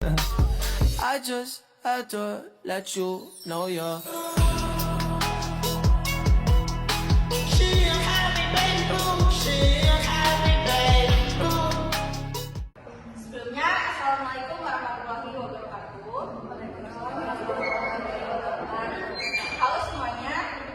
I just had to let you know you're Sebelumnya, Assalamualaikum warahmatullahi wabarakatuh. Waalaikumsalam warahmatullahi wabarakatuh. Halo semuanya,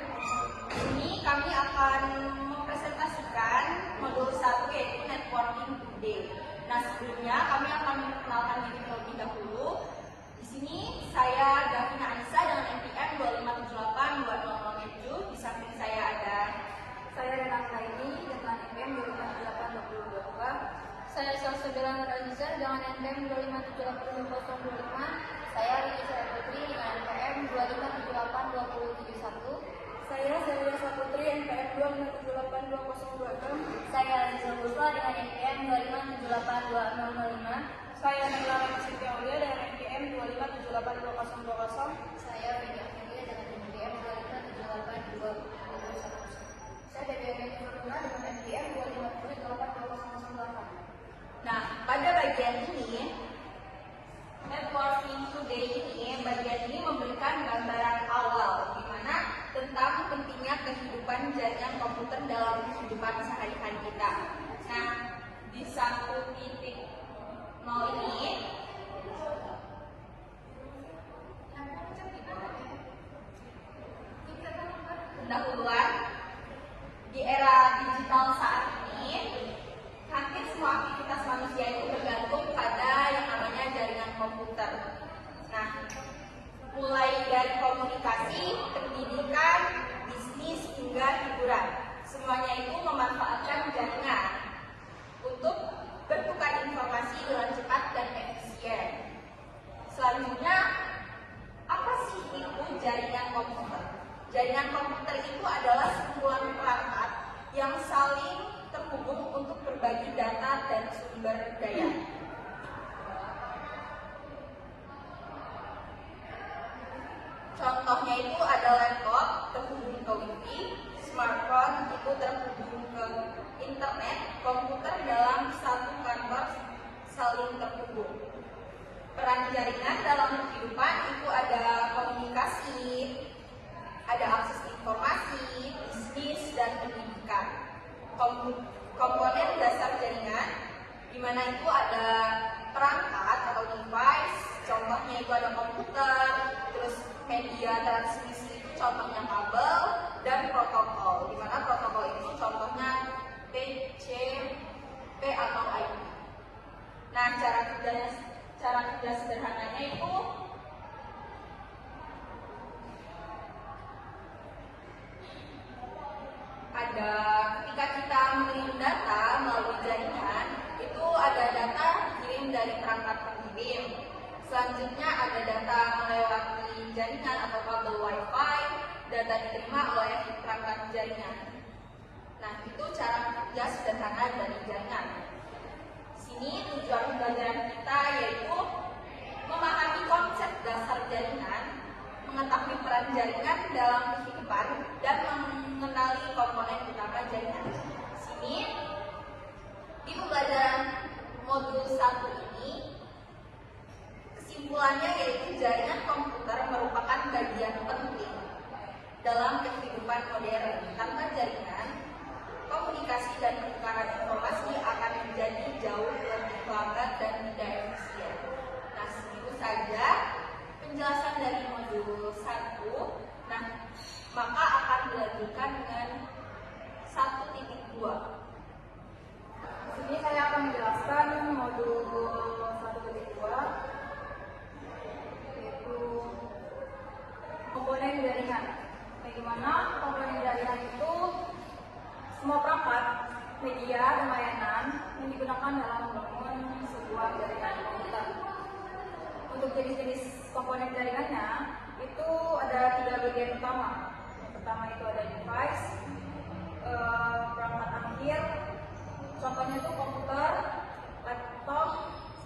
di sini kami akan mempresentasikan modul 1 yaitu Networking Today. Nah, sebelumnya kami akan memperkenalkan diri terlebih dahulu. Di sini saya Davina Anissa dengan NPM 257820007. Di samping saya ada Renata ini dengan NPM 25822. Saya Salsabila Nur Aziza dengan NPM 2578025. Saya Riki Saya Putri dengan NPM 2578271. Saya Zelia Saputri NPM 2578206. Saya Rizal Buswa dengan NPM 2578205. Saya Nela Ramsiti Aulia dengan NPM 2578220. Saya Vega Amelia dengan NPM 2578221. Saya Dewi Fortuna dengan NPM 2578208. Nah, pada bagian ini, Networking Today ini, bagian ini memberikan gambaran awal di mana tentang pentingnya kehidupan jaringan komputer dalam kehidupan sehari-hari kita. Nah, di 1.0 ini, pendahuluan di era digital saat ini, hampir semua aktivitas manusia itu bergantung pada yang namanya jaringan komputer. Nah, mulai dari komunikasi, pendidikan, bisnis, hingga hiburan. Semuanya itu memanfaatkan jaringan untuk bertukar informasi dengan cepat dan efisien. Selanjutnya, apa sih itu jaringan komputer? Jaringan komputer itu adalah sekumpulan perangkat yang saling terhubung untuk berbagi data dan sumber daya. Contohnya itu ada laptop terhubung ke wifi, smartphone itu terhubung ke internet, komputer dalam satu kantor saling terhubung. Peran jaringan dalam kehidupan itu ada komunikasi, ada akses informasi, bisnis, dan pendidikan. Komponen dasar jaringan, di mana itu ada perangkat atau device, contohnya itu ada komputer, terus media transmisi itu contohnya kabel, dan protokol, di mana protokol itu contohnya TCP atau IP. Nah, cara kerja sederhananya itu ada ketika kita mengirim data melalui jaringan, itu ada data dikirim dari perangkat pengirim. Selanjutnya ada data melewati jaringan atau kabel WiFi, data diterima oleh perangkat jaringan. Nah, itu cara kerja sederhana dari jaringan. Sini tujuan pembelajaran kita yaitu memahami konsep dasar jaringan, mengetahui peran jaringan dalam kehidupan, dan mengenali komponen utama jaringan. Sini di pembelajaran modul 1 ini, kesimpulannya yaitu jaringan komputer merupakan bagian penting dalam kehidupan modern. Tanpa jaringan, komunikasi dan pertukaran informasi akan menjadi jauh lebih lambat dan tidak efisien. Nah, segitu saja penjelasan dari modul 1. Nah, maka akan dilanjutkan dengan 1.2. Di sini saya akan menjelaskan modul 1.2 yaitu komponen jaringan. Bagaimana komponen jaringan itu semua perangkat, media, dan layanan yang digunakan dalam membangun sebuah jaringan komputer. Untuk jenis-jenis komponen jaringannya itu ada 3 bagian utama. Yang pertama itu ada device, perangkat akhir, contohnya itu komputer, laptop,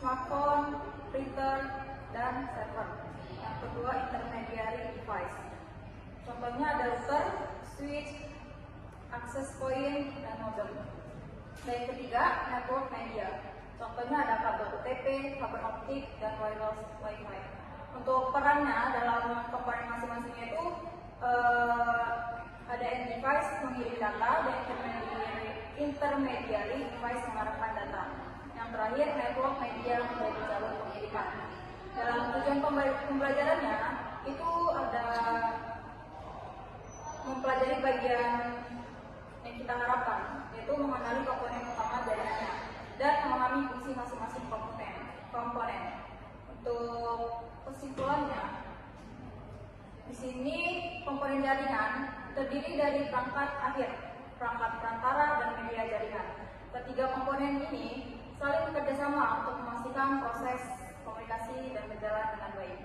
smartphone, printer, dan server. Yang kedua intermediary device, contohnya ada router, switch, access point, dan modem. Dan yang ketiga network media, Contohnya ada kabel UTP, kabel optik, dan wireless Wi-Fi. Untuk perannya dalam komponen masing-masingnya itu ada end device mengirim data dan intermediary device mengarahkan data. Yang terakhir network media menjadi jalur pengiriman. Dalam tujuan pembelajarannya itu ada mempelajari bagian yang kita harapkan, yaitu mengenali komponen utama jaringannya dan memahami fungsi masing-masing komponen. Untuk kesimpulannya, di sini komponen jaringan terdiri dari perangkat akhir, perangkat perantara, dan media jaringan. Ketiga komponen ini saling bekerjasama untuk memastikan proses komunikasi dan berjalan dengan baik.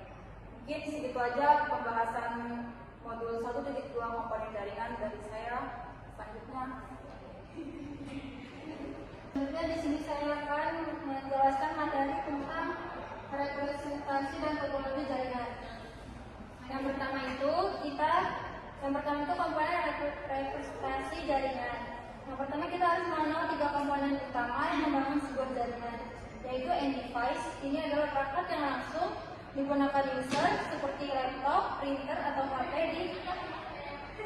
Mungkin segitu aja pembahasan modul 1.2 komponen jaringan dari saya. Selanjutnya, di sini saya akan menjelaskan materi tentang representasi dan topologi jaringan. Yang pertama itu komponen representasi jaringan. Yang pertama kita harus mengenal 3 komponen utama yang membangun sebuah jaringan, yaitu end device. Ini adalah perangkat yang langsung digunakan user seperti laptop, printer, atau HP.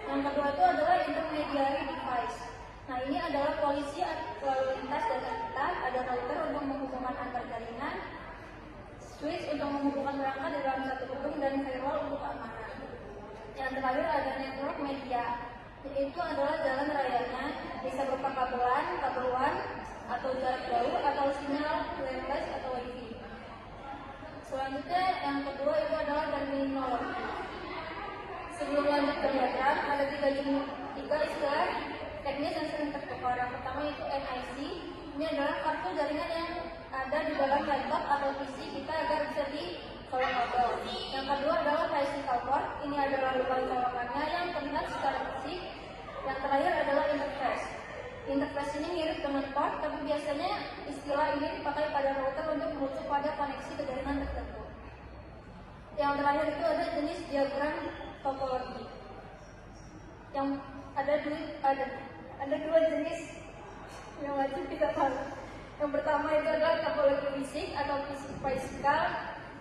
Yang kedua itu adalah intermediary device. Nah, ini adalah polisi lalu lintas data kita. Ada router untuk menghubungkan antar jaringan, switch untuk menghubungkan perangkat di dalam satu gedung, dan firewall untuk keamanan. Yang terakhir ada network media, yaitu adalah jalan rayanya, bisa berupa kabelan, kabel WAN, atau jarak jauh, atau sinyal wireless atau wifi. Selanjutnya yang kedua itu adalah terminologi. Sebelum lanjut ke diagram, ada tiga istilah teknis yang sering tertukar. Yang pertama itu NIC. Ini adalah kartu jaringan yang ada di dalam laptop atau PC kita agar bisa dicolok kabel. Yang kedua adalah physical port. Ini adalah lubang colokannya yang terlihat secara fisik. Yang terakhir adalah interface. Interface ini mirip dengan port, tapi biasanya istilah ini dipakai pada router untuk merujuk pada koneksi ke jaringan tertentu. Yang terakhir itu ada jenis diagram topologi. Yang ada dua jenis yang wajib kita tahu. Yang pertama itu adalah topologi fisik atau fisikal,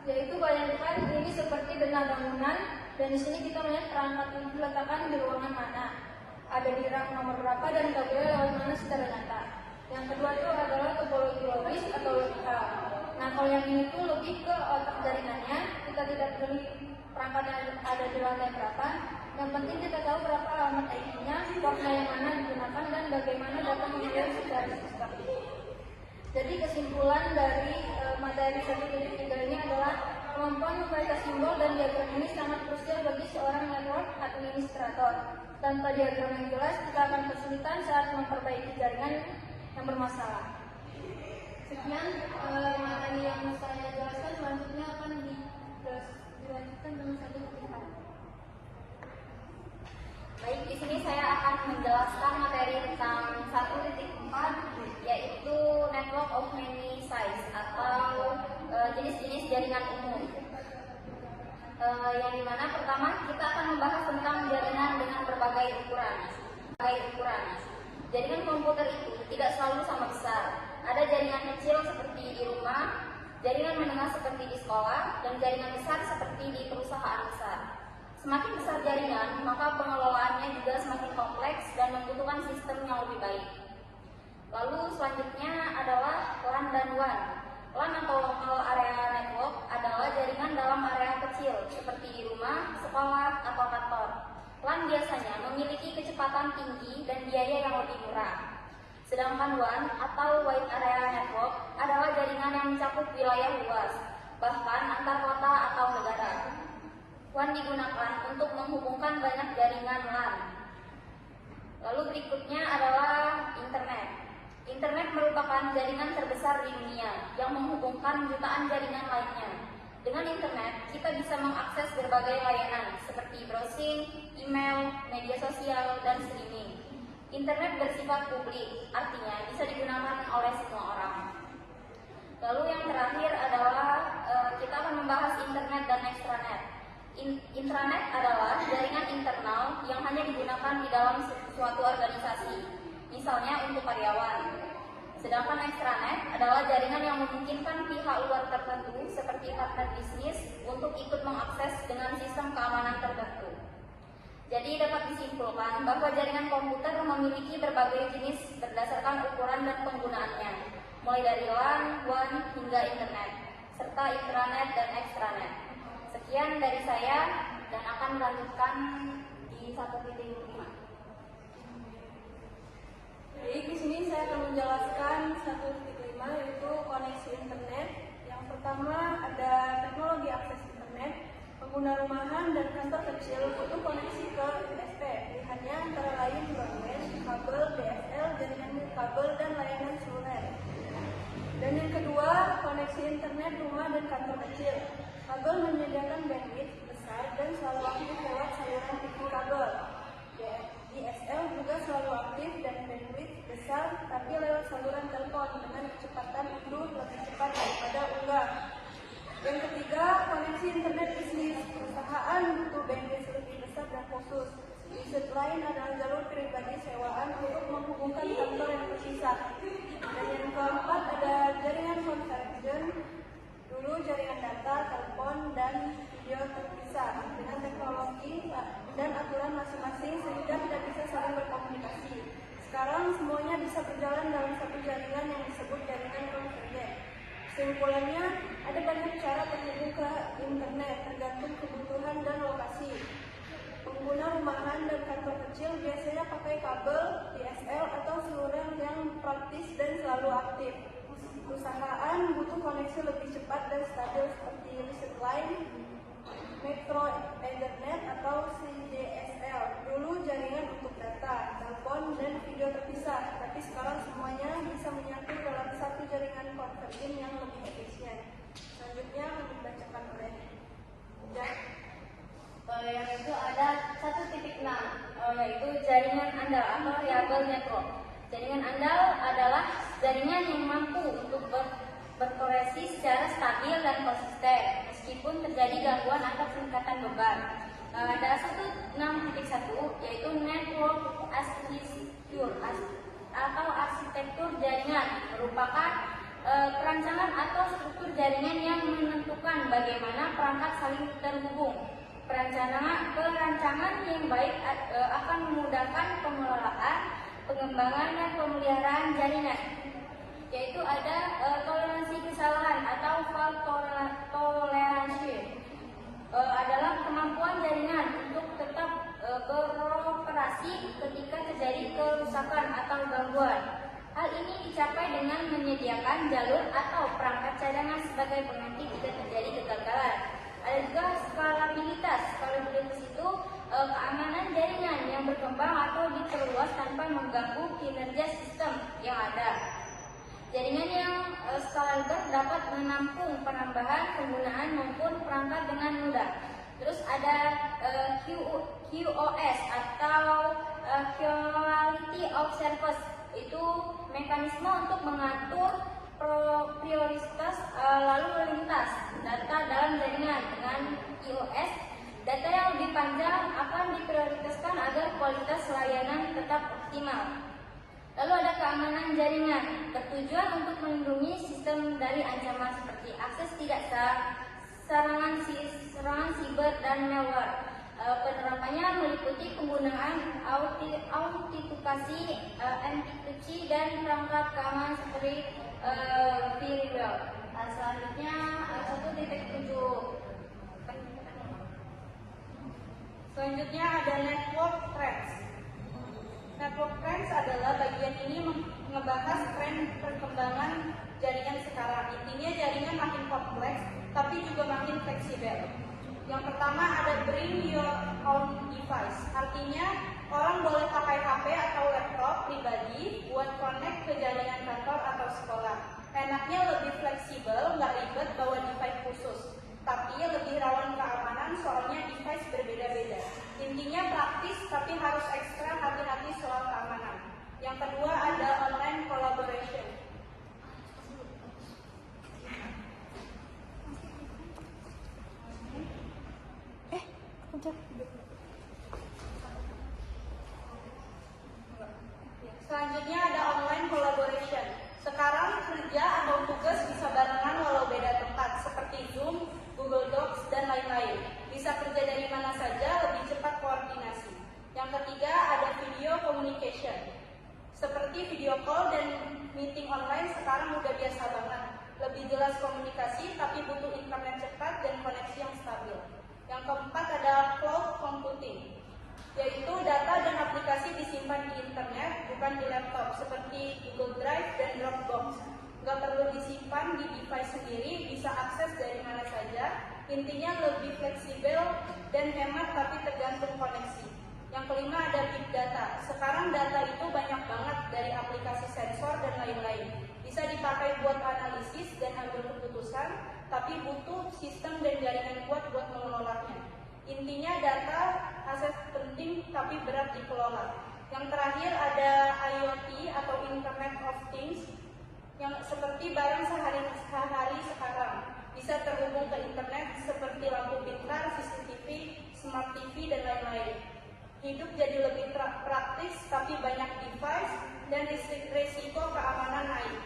yaitu bayangkan ini seperti benda bangunan, dan di sini kita melihat perangkat ini diletakkan di ruangan mana, ada di rak nomor berapa, dan kabel lewat mana secara nyata. Yang kedua itu adalah topologi logis atau logikal. Nah, kalau yang ini tuh lebih ke otak jaringannya. Kita tidak peduli perangkat yang ada di lantai berapa. Yang penting kita tahu berapa alamat IP-nya, portnya yang mana digunakan, dan bagaimana data mengalir secara sistem. Jadi kesimpulan dari materi 1.3 ini adalah kemampuan membaca simbol dan diagram ini sangat krusial bagi seorang network administrator. Tanpa diagram yang jelas, kita akan kesulitan saat memperbaiki jaringan yang bermasalah. Sekian materi yang saya jelaskan. Selanjutnya akan dilanjutkan dengan 1.4. Baik, di sini saya akan menjelaskan materi tentang 1.4, yaitu network of many size atau jenis-jenis jaringan umum. Yang dimana pertama kita akan membahas tentang jaringan dengan berbagai ukuran. Jaringan komputer itu tidak selalu sama besar. Ada jaringan kecil seperti di rumah, jaringan menengah seperti di sekolah, dan jaringan besar seperti di perusahaan besar. Semakin besar jaringan, maka pengelolaannya juga semakin kompleks dan membutuhkan sistem yang lebih baik. Lalu selanjutnya adalah LAN dan WAN. LAN atau local area network adalah jaringan dalam area kecil seperti di rumah, sekolah, atau kantor. LAN biasanya memiliki kecepatan tinggi dan biaya yang lebih murah. Sedangkan WAN atau wide area network adalah jaringan yang mencakup wilayah luas, bahkan antar kota atau negara. WAN digunakan untuk menghubungkan banyak jaringan LAN. Lalu berikutnya adalah internet. Internet merupakan jaringan terbesar di dunia yang menghubungkan jutaan jaringan lainnya. Dengan internet, kita bisa mengakses berbagai layanan seperti browsing, email, media sosial, dan streaming. Internet bersifat publik, artinya bisa digunakan oleh semua orang. Lalu yang terakhir adalah kita akan membahas internet dan extranet. Intranet adalah jaringan internal yang hanya digunakan di dalam suatu organisasi, misalnya untuk karyawan. Sedangkan extranet adalah jaringan yang memungkinkan pihak luar tertentu seperti partner bisnis untuk ikut mengakses dengan sistem keamanan tertentu. Jadi dapat disimpulkan bahwa jaringan komputer memiliki berbagai jenis berdasarkan ukuran dan penggunaannya, mulai dari LAN, WAN, hingga internet, serta intranet dan extranet. Sekian dari saya dan akan melanjutkan di 1.5. Baik, di sini saya akan menjelaskan 1.5 yaitu koneksi internet. Yang pertama ada teknologi akses internet. Pengguna rumahan dan kantor kecil butuh koneksi ke ISP. Pilihannya antara lain broadband, kabel, DSL, jaringan kabel, dan layanan seluler. Dan yang kedua, koneksi internet rumah dan kantor kecil. Kabel menyediakan bandwidth besar dan selalu aktif lewat saluran TV kabel. DSL juga selalu aktif dan bandwidth besar, tapi lewat saluran telepon dengan kecepatan unduh lebih cepat daripada unggah. Yang ketiga, koneksi internet bisnis. Perusahaan butuh bandwidth lebih besar dan khusus. Bisnis lain adalah jalur pribadi sewaan untuk menghubungkan kantor yang terpisah. Dan yang keempat ada jaringan convergence. Dulu jaringan data, telepon, dan video terpisah dengan teknologi dan aturan masing-masing sehingga tidak bisa saling berkomunikasi. Sekarang semuanya bisa berjalan dalam satu jaringan yang disebut jaringan convergence. Kesimpulannya, ada banyak cara terhubung ke internet tergantung kebutuhan dan lokasi. Pengguna rumahan dan kantor kecil biasanya pakai kabel, DSL, atau seluler yang praktis dan selalu aktif. Perusahaan butuh koneksi lebih cepat dan stabil seperti Reset Line, Metro Ethernet, atau CDSL. Dulu jaringan untuk data, telepon, dan video terpisah, tapi sekarang semuanya bisa menyatu dalam satu jaringan convergence yang lebih efisien. Selanjutnya dibacakan oleh Jack. Yang itu ada 1.6, yaitu jaringan andal atau reliable network. Jaringan andal adalah jaringan yang mampu untuk berkoreksi secara stabil dan konsisten meskipun terjadi gangguan atau peningkatan beban. Ada 1.6.1 yaitu network architecture atau arsitektur jaringan, merupakan perancangan atau struktur jaringan yang menentukan bagaimana perangkat saling terhubung. Perancangan yang baik akan memudahkan pengelolaan, pengembangan, dan pemeliharaan jaringan. Yaitu ada toleransi kesalahan atau fault toleransi. Adalah kemampuan jaringan untuk tetap beroperasi ketika terjadi kerusakan atau gangguan. Hal ini dicapai dengan menyediakan jalur atau perangkat cadangan sebagai pengganti jika terjadi kegagalan. Ada juga skalabilitas. Skalabilitas itu keamanan jaringan yang berkembang atau diperluas tanpa mengganggu kinerja sistem yang ada. Jaringan yang skalable dapat menampung penambahan penggunaan maupun perangkat dengan mudah. Terus ada QoS atau Quality of Service. Itu mekanisme untuk mengatur prioritas lalu lintas data dalam jaringan. Dengan QoS, data yang lebih panjang akan diprioritaskan agar kualitas layanan tetap optimal. Lalu ada keamanan jaringan, bertujuan untuk melindungi sistem dari ancaman seperti akses tidak sah, serangan siber, dan malware. Penerapannya meliputi penggunaan autentikasi, enkripsi, dan perangkat keamanan seperti firewall. Selanjutnya 1.7. Selanjutnya ada network trends. Network trends adalah bagian ini ngebahas tren perkembangan jaringan sekarang. Intinya jaringan makin kompleks, tapi juga makin fleksibel. Yang pertama ada bring your own device. Artinya orang boleh pakai HP atau laptop pribadi buat connect ke jaringan kantor atau sekolah. Enaknya lebih fleksibel, nggak ribet bawa device khusus. Tapi lebih rawan keamanan soalnya device berbeda-beda. Intinya praktis tapi harus ekstra hati-hati soal keamanan. Yang kedua ada online collaboration. Selanjutnya ada online collaboration. Sekarang kerja atau tugas bisa barengan walau beda tempat, seperti Zoom, Google Docs, dan lain-lain. Bisa kerja dari mana saja, lebih cepat koordinasi. Yang ketiga, ada video communication. Seperti video call dan meeting online sekarang udah biasa banget. Lebih jelas komunikasi, tapi butuh internet cepat dan koneksi yang stabil. Yang keempat ada cloud computing, yaitu data dan aplikasi disimpan di internet, bukan di laptop, seperti Google Drive dan Dropbox. Nggak perlu disimpan di device sendiri, bisa akses dari mana saja. Intinya lebih fleksibel dan hemat, tapi tergantung koneksi. Yang kelima ada big data. Sekarang data itu banyak banget dari aplikasi sensor dan lain-lain. Bisa dipakai buat analisis dan ambil keputusan, tapi butuh sistem dan jaringan kuat buat mengelolanya. Intinya data aset penting tapi berat dikelola. Yang terakhir ada IoT atau Internet of Things, yang seperti barang sehari-hari sekarang. Bisa terhubung ke internet seperti lampu pintar, CCTV, Smart TV, dan lain-lain. Hidup jadi lebih praktis tapi banyak device dan risiko keamanan naik.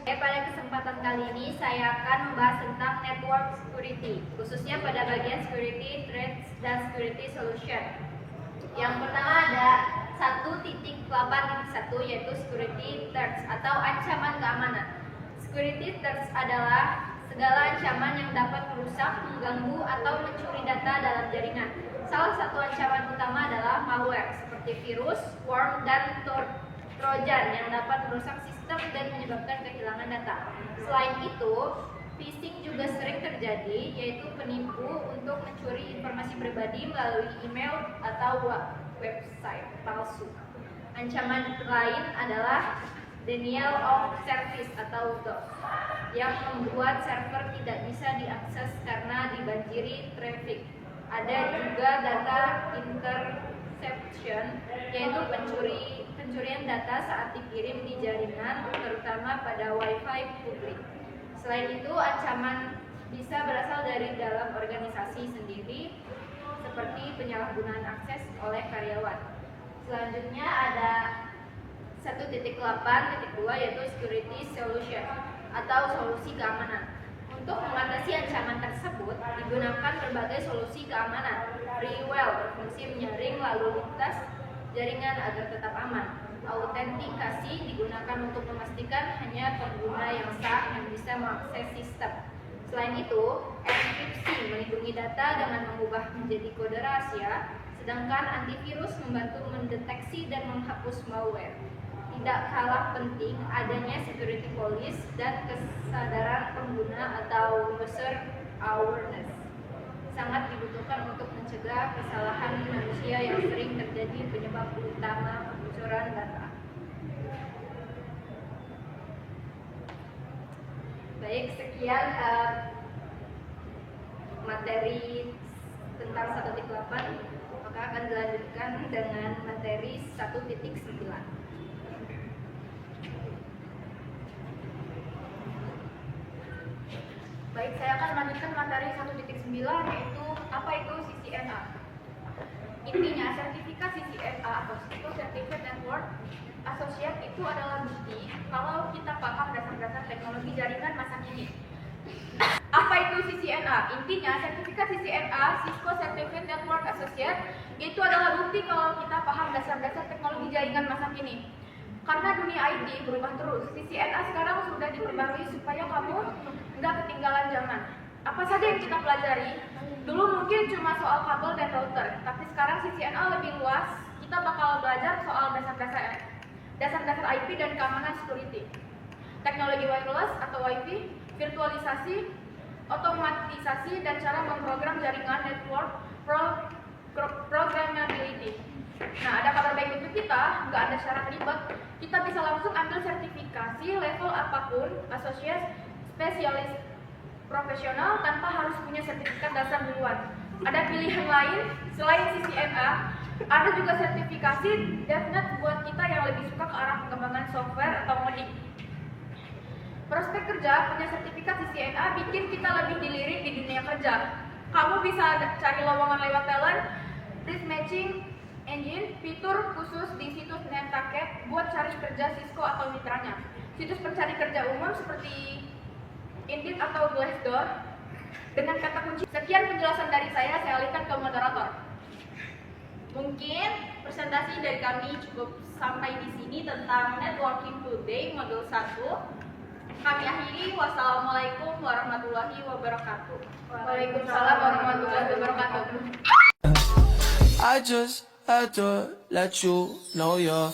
Pada kesempatan kali ini saya akan membahas tentang network security, khususnya pada bagian security threats dan security solution. Yang pertama ada 1.8.1 yaitu security threats atau ancaman keamanan. Security threats adalah segala ancaman yang dapat merusak, mengganggu, atau mencuri data dalam jaringan. Salah satu ancaman utama adalah malware seperti virus, worm, dan trojan yang dapat merusak sistem dan menyebabkan kehilangan data. Selain itu, phishing juga sering terjadi, yaitu penipu untuk mencuri informasi pribadi melalui email atau website palsu. Ancaman lain adalah denial of service atau DOS yang membuat server tidak bisa diakses karena dibanjiri traffic. Ada juga data interception, yaitu pencurian data saat dikirim di jaringan, terutama pada Wi-Fi publik. Selain itu, ancaman bisa berasal dari dalam organisasi sendiri, seperti penyalahgunaan akses oleh karyawan. Selanjutnya ada 1.8.2 yaitu security solution atau solusi keamanan. Untuk mengatasi ancaman tersebut digunakan berbagai solusi keamanan. Freewell berfungsi menyaring lalu lintas jaringan agar tetap aman. Autentikasi digunakan untuk memastikan hanya pengguna yang sah yang bisa mengakses sistem. Selain itu, enkripsi melindungi data dengan mengubah menjadi kode rahasia, sedangkan antivirus membantu mendeteksi dan menghapus malware. Tidak kalah penting adanya security police dan kesadaran pengguna atau user awareness. Sangat dibutuhkan untuk mencegah kesalahan manusia yang sering terjadi penyebab utama kebocoran data. Baik, sekian materi tentang 1.8, maka akan dilanjutkan dengan materi 1.9. Baik, saya akan melanjutkan materi 1.9 yaitu apa itu CCNA. Intinya, sertifikat CCNA atau Cisco Certified Network Associate itu adalah bukti kalau kita paham dasar-dasar teknologi jaringan masa kini. Apa itu CCNA? Intinya, sertifikat CCNA, Cisco Certified Network Associate, itu adalah bukti kalau kita paham dasar-dasar teknologi jaringan masa kini. Karena dunia IT berubah terus, CCNA sekarang sudah diperbarui supaya kamu nggak ketinggalan zaman. Apa saja yang kita pelajari? Dulu mungkin cuma soal kabel dan router, tapi sekarang CCNA lebih luas. Kita bakal belajar soal dasar-dasar IP dan keamanan security, teknologi wireless atau Wi-Fi, virtualisasi, otomatisasi, dan cara memprogram jaringan network programmability. Nah, ada kabar baik untuk kita, nggak ada syarat ribet. Kita bisa langsung ambil sertifikasi level apapun, associate, spesialis, profesional, tanpa harus punya sertifikat dasar duluan. Ada pilihan lain selain CCNA, ada juga sertifikasi DevNet buat kita yang lebih suka ke arah pengembangan software atau modding. Prospek kerja punya sertifikat CCNA bikin kita lebih dilirik di dunia kerja. Kamu bisa cari lowongan lewat talent, risk matching, engine, fitur khusus di situs Nantucket buat cari kerja Cisco atau mitranya. situs pencari kerja umum seperti Indeed atau Glassdoor dengan kata kunci. Sekian penjelasan dari saya alihkan ke moderator. Mungkin presentasi dari kami cukup sampai di sini tentang Networking Today modul 1. Kami akhiri. Wassalamualaikum warahmatullahi wabarakatuh. Waalaikumsalam warahmatullahi wabarakatuh. I just had to let you know you're